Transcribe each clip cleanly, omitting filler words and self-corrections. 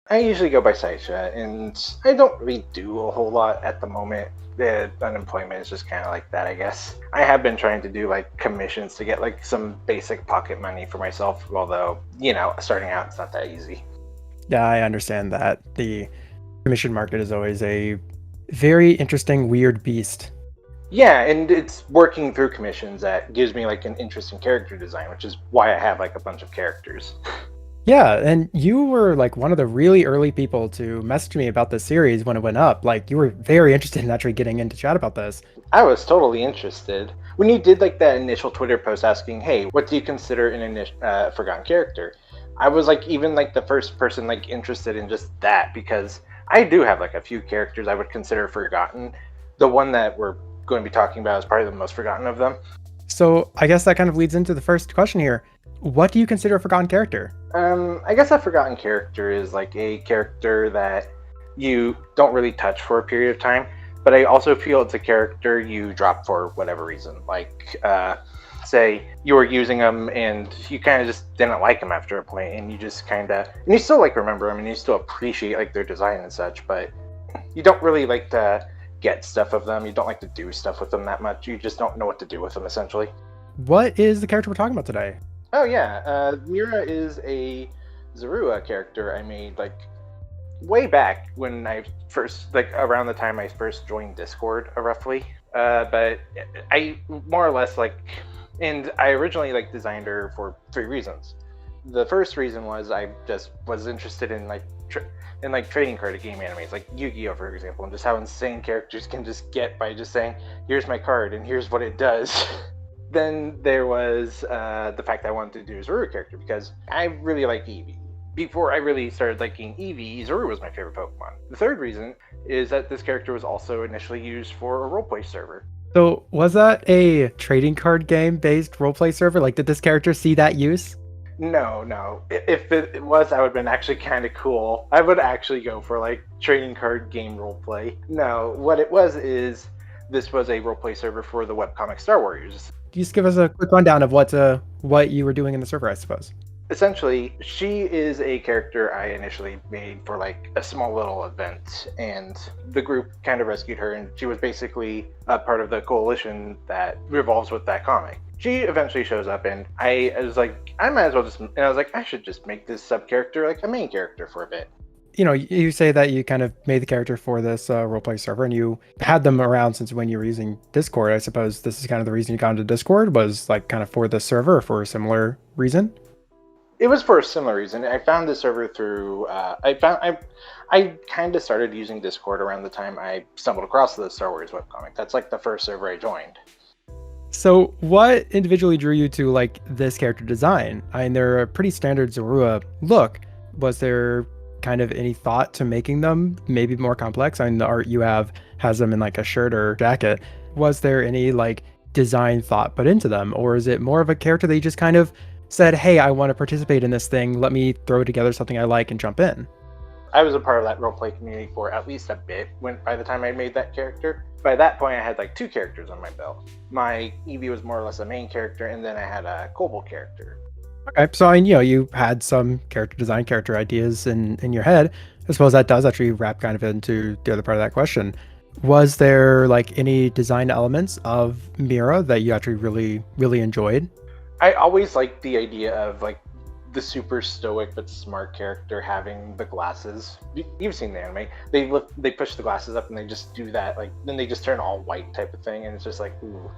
I usually go by Saicha, and I don't really do a whole lot at the moment. The unemployment is just kind of like that, I guess. I have been trying to do like commissions to get like some basic pocket money for myself, although, starting out it's not that easy. Yeah, I understand that. The commission market is always a very interesting, weird beast. Yeah, and it's working through commissions that gives me like an interesting character design, which is why I have like a bunch of characters. Yeah, and you were like one of the really early people to message me about this series when it went up. Like you were very interested in actually getting into chat about this. I was totally interested. When you did like that initial Twitter post asking, "Hey, what do you consider an forgotten character?" I was like even like the first person like interested in just that because I do have like a few characters I would consider forgotten. The one that we're going to be talking about is probably the most forgotten of them. So I guess that kind of leads into the first question here. What do you consider a forgotten character? I guess a forgotten character is like a character that you don't really touch for a period of time, but I also feel it's a character you drop for whatever reason. Like, say you were using them and you kind of just didn't like them after a point, and you just kind of, and you still like remember them and you still appreciate like their design and such, but you don't really like to get stuff of them. You don't like to do stuff with them that much. You just don't know what to do with them essentially. What is the character we're talking about today? Oh yeah, Mira is a Zoura character I made like way back when I first, like around the time I first joined Discord, roughly. But I more or less like, and I originally like designed her for three reasons. The first reason was I just was interested in like trading card game animes, like Yu-Gi-Oh, for example, and just how insane characters can just get by just saying, "Here's my card and here's what it does." Then there was the fact that I wanted to do a Zoura character because I really like Eevee. Before I really started liking Eevee, Zoura was my favorite Pokemon. The third reason is that this character was also initially used for a roleplay server. So was that a trading card game based roleplay server? Like did this character see that use? No. If it was, I would have been actually kind of cool. I would actually go for like trading card game roleplay. No, what it was is this was a roleplay server for the webcomic Star Warriors. Can you just give us a quick rundown of what you were doing in the server, I suppose? Essentially, she is a character I initially made for like a small little event, and the group kind of rescued her, and she was basically a part of the coalition that revolves with that comic. She eventually shows up, and I was like, I might as well just, and I was like, I should just make this sub character like a main character for a bit. You say that you kind of made the character for this roleplay server and you had them around since when you were using Discord. I suppose this is kind of the reason you got into Discord was like kind of for the server or for a similar reason. It was for a similar reason. I found the server through. I kind of started using Discord around the time I stumbled across the Star Wars webcomic. That's like the first server I joined. So what individually drew you to like this character design? I mean, they're a pretty standard Zorua look. Was there kind of any thought to making them maybe more complex? I mean, the art you have has them in like a shirt or jacket. Was there any like design thought put into them? Or is it more of a character that you just kind of said, hey, I want to participate in this thing. Let me throw together something I like and jump in? I was a part of that roleplay community for at least a bit by the time I made that character. By that point, I had like two characters on my belt. My Eevee was more or less a main character, and then I had a Kobold character. Okay, so I mean, you had some character design, character ideas in your head. I suppose that does actually wrap kind of into the other part of that question. Was there like any design elements of Mira that you actually really enjoyed? I always liked the idea of like the super stoic but smart character having the glasses. You've seen the anime. They push the glasses up and they just do that, like then they just turn all white type of thing, and it's just like ooh.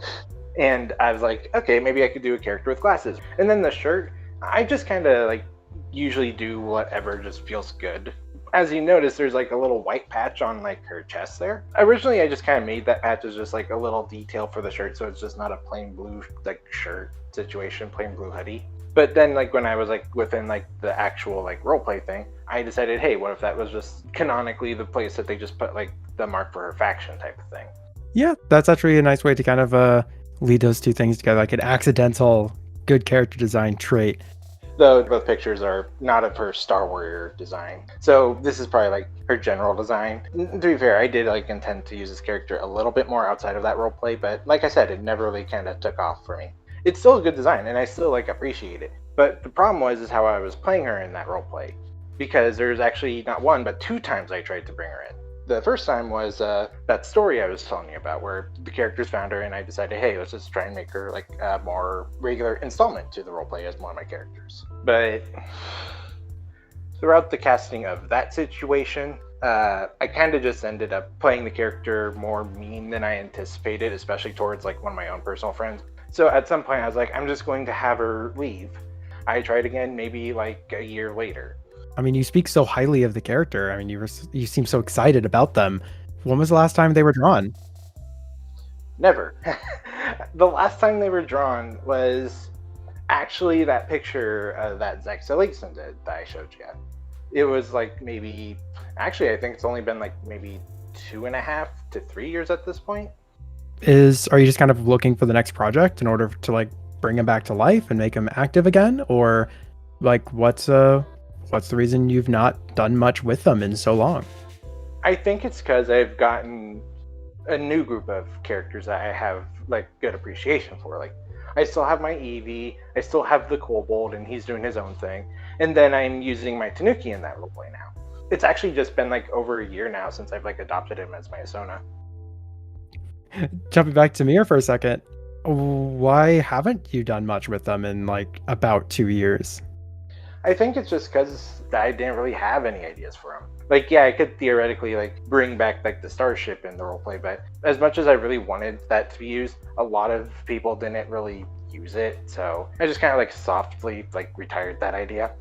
And I was like, okay, maybe I could do a character with glasses. And then the shirt, I just kind of like usually do whatever just feels good. As you notice, there's like a little white patch on like her chest there. Originally, I just kind of made that patch as just like a little detail for the shirt, so it's just not a plain blue like shirt situation, plain blue hoodie. But then like when I was like within like the actual like roleplay thing, I decided, hey, what if that was just canonically the place that they just put like the mark for her faction type of thing. Yeah, that's actually a nice way to kind of lead those two things together, like an accidental good character design trait. Though both pictures are not of her Star Warrior design. So this is probably like her general design. To be fair, I did like intend to use this character a little bit more outside of that roleplay, but like I said, it never really kind of took off for me. It's still a good design and I still like appreciate it. But the problem is how I was playing her in that roleplay. because there's actually not one but two times I tried to bring her in. The first time was that story I was telling you about, where the characters found her, and I decided, hey, let's just try and make her like a more regular installment to the roleplay as one of my characters. But throughout the casting of that situation, I kind of just ended up playing the character more mean than I anticipated, especially towards like one of my own personal friends. So at some point, I was like, I'm just going to have her leave. I tried again, maybe like a year later. I mean, you speak so highly of the character. I mean, you seem so excited about them. When was the last time they were drawn? Never. The last time they were drawn was actually that picture that Zaezar did that I showed you. It was like maybe, actually, I think it's only been like maybe 2.5 to 3 years at this point. Are you just kind of looking for the next project in order to like bring him back to life and make him active again, or like what's the reason you've not done much with them in so long? I think it's because I've gotten a new group of characters that I have like good appreciation for. Like I still have my Eevee, I still have the Kobold, and he's doing his own thing. And then I'm using my Tanuki in that roleplay now. It's actually just been like over a year now since I've like adopted him as my Asona. Jumping back to Mira for a second, why haven't you done much with them in like about 2 years? I think it's just because I didn't really have any ideas for him. Like, yeah, I could theoretically like bring back like the starship in the roleplay, but as much as I really wanted that to be used, a lot of people didn't really use it. So I just kind of like softly like retired that idea.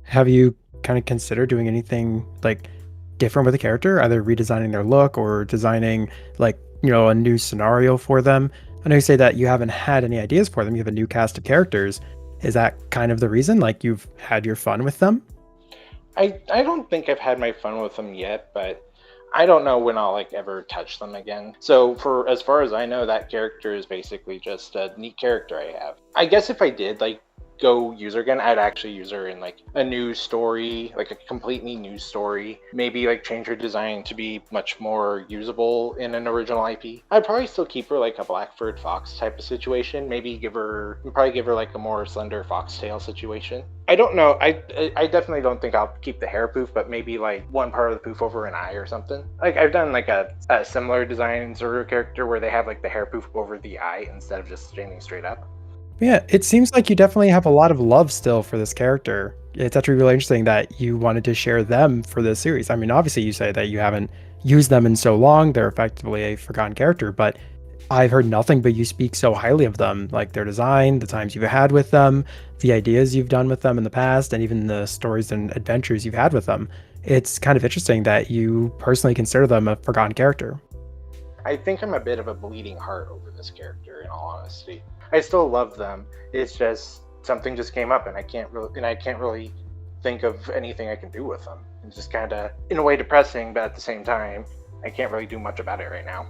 Have you kind of considered doing anything like different with the character, either redesigning their look or designing like, a new scenario for them? I know you say that you haven't had any ideas for them. You have a new cast of characters. Is that kind of the reason? Like you've had your fun with them? I don't think I've had my fun with them yet, but I don't know when I'll like ever touch them again. So for as far as I know, that character is basically just a neat character I have. I guess if I did like go use her again, I'd actually use her in like a new story, like a completely new story. Maybe like change her design to be much more usable in an original IP. I'd probably still keep her like a Black-furred fox type of situation. Maybe probably give her like a more slender foxtail situation. I don't know. I definitely don't think I'll keep the hair poof, but maybe like one part of the poof over an eye or something. Like I've done like a similar design in Zoura character where they have like the hair poof over the eye instead of just standing straight up. Yeah, it seems like you definitely have a lot of love still for this character. It's actually really interesting that you wanted to share them for this series. I mean, obviously you say that you haven't used them in so long, they're effectively a forgotten character, but I've heard nothing but you speak so highly of them, like their design, the times you've had with them, the ideas you've done with them in the past, and even the stories and adventures you've had with them. It's kind of interesting that you personally consider them a forgotten character. I think I'm a bit of a bleeding heart over this character, in all honesty. I still love them. It's just something just came up, and I can't really think of anything I can do with them. It's just kind of, in a way, depressing, but at the same time, I can't really do much about it right now.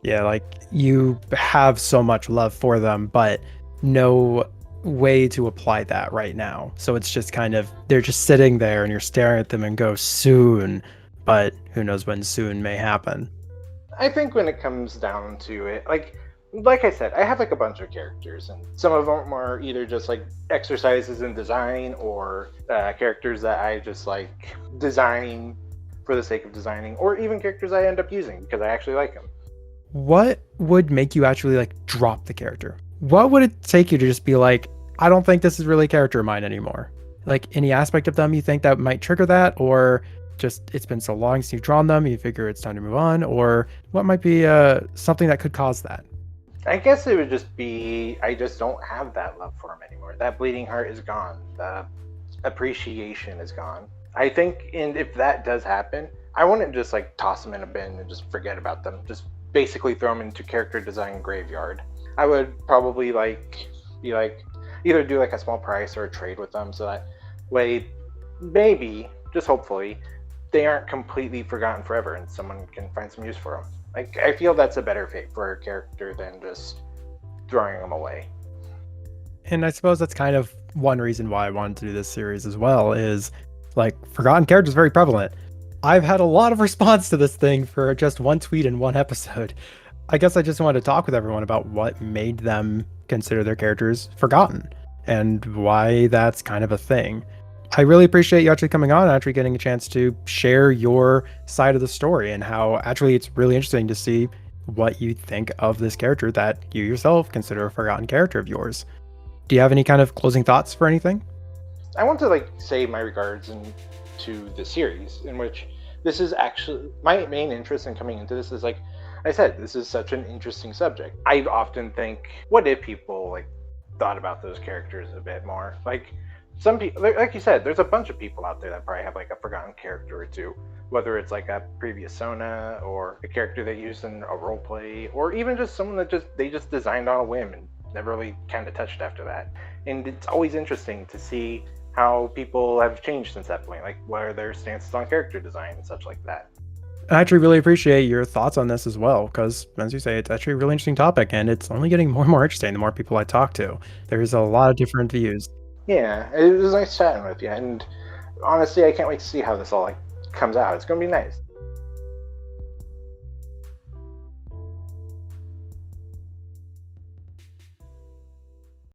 Yeah, like you have so much love for them, but no way to apply that right now. So it's just kind of, they're just sitting there and you're staring at them and go soon, but who knows when soon may happen. I think when it comes down to it, like I said, I have like a bunch of characters, and some of them are either just like exercises in design or characters that I just like design for the sake of designing, or even characters I end up using because I actually like them. What would make you actually like drop the character? What would it take you to just be like, I don't think this is really a character of mine anymore? Like any aspect of them you think that might trigger that, or just it's been so long since you've drawn them, you figure it's time to move on, or what might be something that could cause that? I guess it would just be, I just don't have that love for him anymore. That bleeding heart is gone. The appreciation is gone. I think, and if that does happen, I wouldn't just like toss them in a bin and just forget about them. Just basically throw them into character design graveyard. I would probably be like either do like a small price or a trade with them, so that way maybe, just hopefully, they aren't completely forgotten forever and someone can find some use for them. Like, I feel that's a better fate for a character than just throwing them away. And I suppose that's kind of one reason why I wanted to do this series as well, is like forgotten characters is very prevalent. I've had a lot of response to this thing for just one tweet in one episode. I guess I just wanted to talk with everyone about what made them consider their characters forgotten and why that's kind of a thing. I really appreciate you actually coming on and actually getting a chance to share your side of the story and how actually it's really interesting to see what you think of this character that you yourself consider a forgotten character of yours. Do you have any kind of closing thoughts for anything? I want to like say my regards to the series, in which this is actually my main interest in coming into this is like I said, this is such an interesting subject. I often think, what if people like thought about those characters a bit more? Like some people, like you said, there's a bunch of people out there that probably have like a forgotten character or two, whether it's like a previous Sona or a character they used in a role play, or even just someone that they just designed on a whim and never really kind of touched after that. And it's always interesting to see how people have changed since that point, like what are their stances on character design and such like that. I actually really appreciate your thoughts on this as well, because as you say, it's actually a really interesting topic and it's only getting more and more interesting the more people I talk to. There's a lot of different views. Yeah, it was nice chatting with you, and honestly, I can't wait to see how this all like comes out. It's gonna be nice.